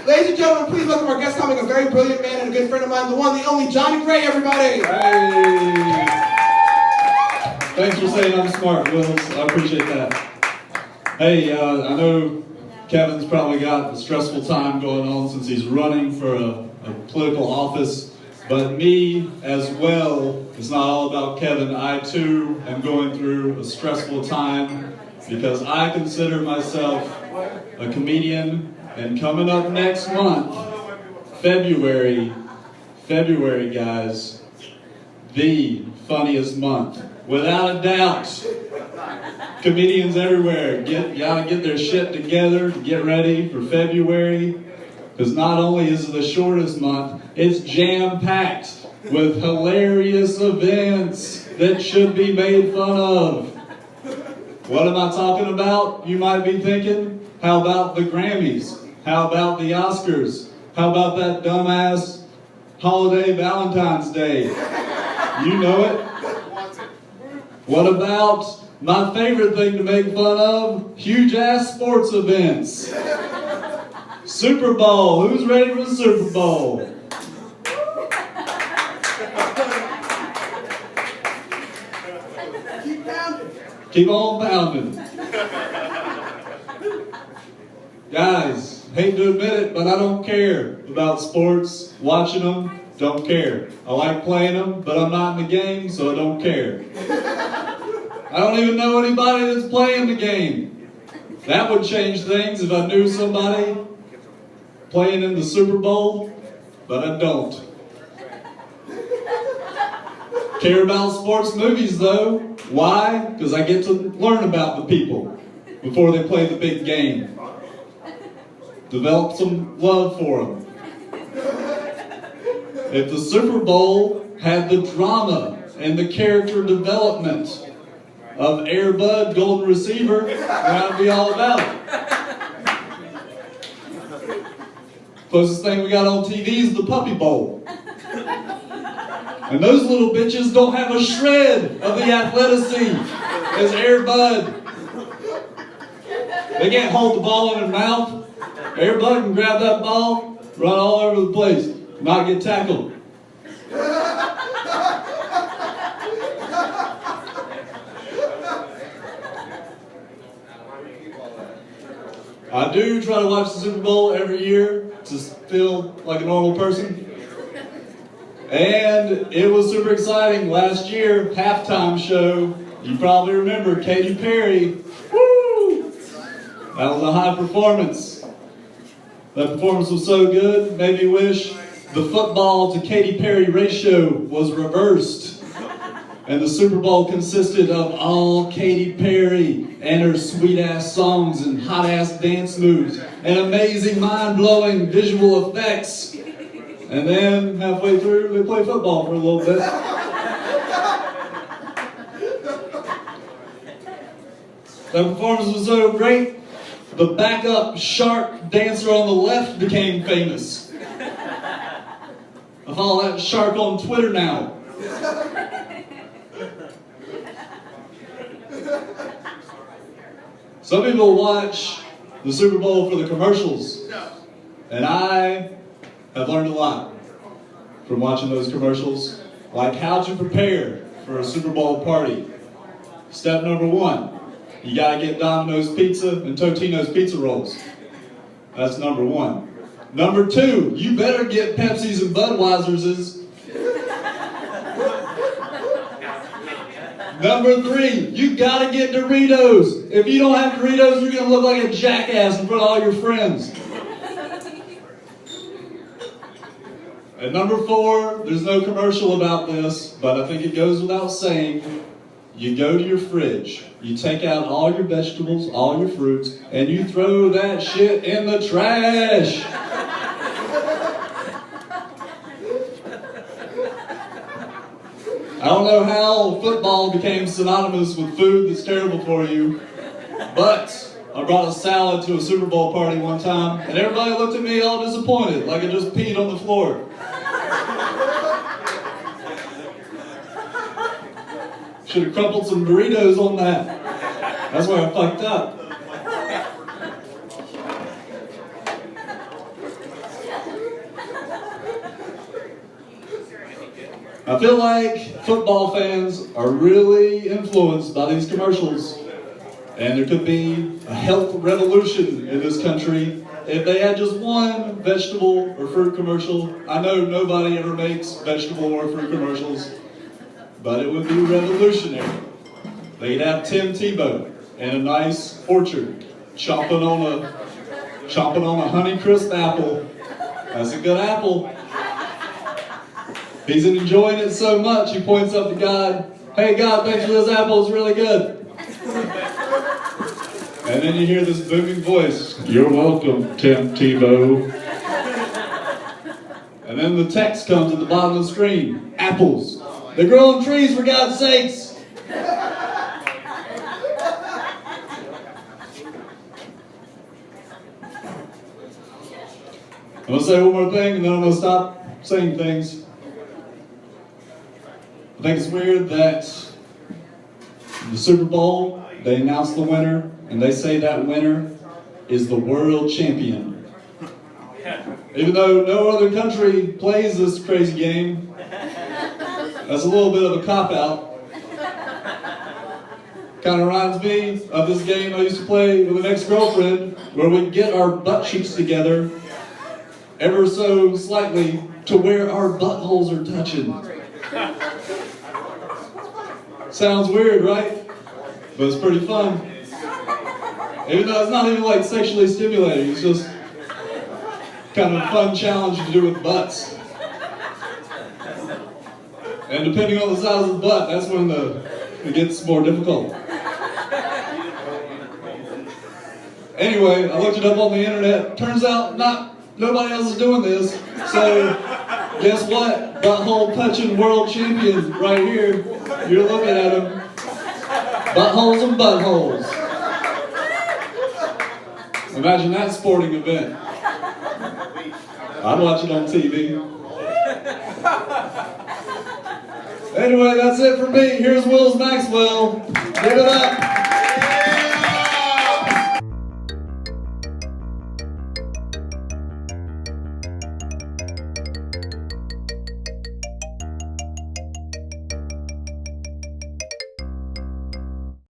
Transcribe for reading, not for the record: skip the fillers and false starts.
Ladies and gentlemen, please welcome our guest comic, a very brilliant man and a good friend of mine, the one, the only Johnny Gray, everybody! Hey! Thanks for saying I'm smart, Wills. I appreciate that. Hey, I know Kevin's probably got a stressful time going on since he's running for a political office, but me as well. It's not all about Kevin. I too am going through a stressful time because I consider myself a comedian, and coming up next month, February guys, the funniest month, without a doubt. Comedians everywhere, gotta get their shit together to get ready for February, because not only is it the shortest month, it's jam-packed with hilarious events that should be made fun of. What am I talking about, you might be thinking? How about the Grammys? How about the Oscars? How about that dumbass holiday Valentine's Day? You know it. What about my favorite thing to make fun of? Huge-ass sports events. Super Bowl. Who's ready for the Super Bowl? Keep pounding. Keep on pounding. Guys, hate to admit it, but I don't care about sports. Watching them, don't care. I like playing them, but I'm not in the game, so I don't care. I don't even know anybody that's playing the game. That would change things if I knew somebody playing in the Super Bowl, but I don't. Care about sports movies though. Why? Because I get to learn about the people before they play the big game. Develop some love for them. If the Super Bowl had the drama and the character development of Air Bud Golden Receiver, then I'd be all about it. Closest thing we got on TV is the Puppy Bowl. And those little bitches don't have a shred of the athleticism as Air Bud. They can't hold the ball in their mouth. Air Bud can grab that ball, run all over the place, not get tackled. I do try to watch the Super Bowl every year to feel like a normal person. And it was super exciting. Last year, halftime show, you probably remember Katy Perry. Woo! That was a high performance. That performance was so good, made me wish the football to Katy Perry ratio was reversed. And the Super Bowl consisted of all Katy Perry and her sweet-ass songs and hot-ass dance moves and amazing, mind-blowing visual effects. And then, halfway through, they play football for a little bit. That performance was so great, the backup shark dancer on the left became famous. I follow that shark on Twitter now. Some people watch the Super Bowl for the commercials, and I have learned a lot from watching those commercials, like how to prepare for a Super Bowl party. Step number 1, you gotta get Domino's Pizza and Totino's Pizza Rolls. That's number 1. Number 2, you better get Pepsi's and Budweiser's. Number 3, you gotta get Doritos. If you don't have Doritos, you're gonna look like a jackass in front of all your friends. And number 4, there's no commercial about this, but I think it goes without saying, you go to your fridge, you take out all your vegetables, all your fruits, and you throw that shit in the trash. I don't know how football became synonymous with food that's terrible for you, but I brought a salad to a Super Bowl party one time, and everybody looked at me all disappointed, like I just peed on the floor. Should have crumpled some Doritos on that. That's where I fucked up. I feel like football fans are really influenced by these commercials, and there could be a health revolution in this country if they had just one vegetable or fruit commercial. I know nobody ever makes vegetable or fruit commercials, but it would be revolutionary. They'd have Tim Tebow in a nice orchard, chomping on a Honeycrisp apple. That's a good apple. He's enjoying it so much, he points up to God. Hey God, thanks for this apple, it's really good. And then you hear this booming voice, you're welcome, Tim Tebow. And then the text comes at the bottom of the screen, apples. They grow on trees, for God's sakes. I'm going to say one more thing, and then I'm going to stop saying things. I think it's weird that the Super Bowl, they announce the winner, and they say that winner is the world champion. Even though no other country plays this crazy game, that's a little bit of a cop-out. Kind of reminds me of this game I used to play with an ex-girlfriend, where we'd get our butt cheeks together ever so slightly to where our buttholes are touching. Sounds weird, right? But it's pretty fun. Even though it's not even like sexually stimulating, it's just kind of a fun challenge to do with butts. And depending on the size of the butt, that's when it gets more difficult. Anyway, I looked it up on the internet. Turns out nobody else is doing this. So guess what? Butthole touching world champion right here. You're looking at him. Buttholes and buttholes. Imagine that sporting event. I'd watch it on TV. Anyway, that's it for me. Here's Wills Maxwell. Give it up.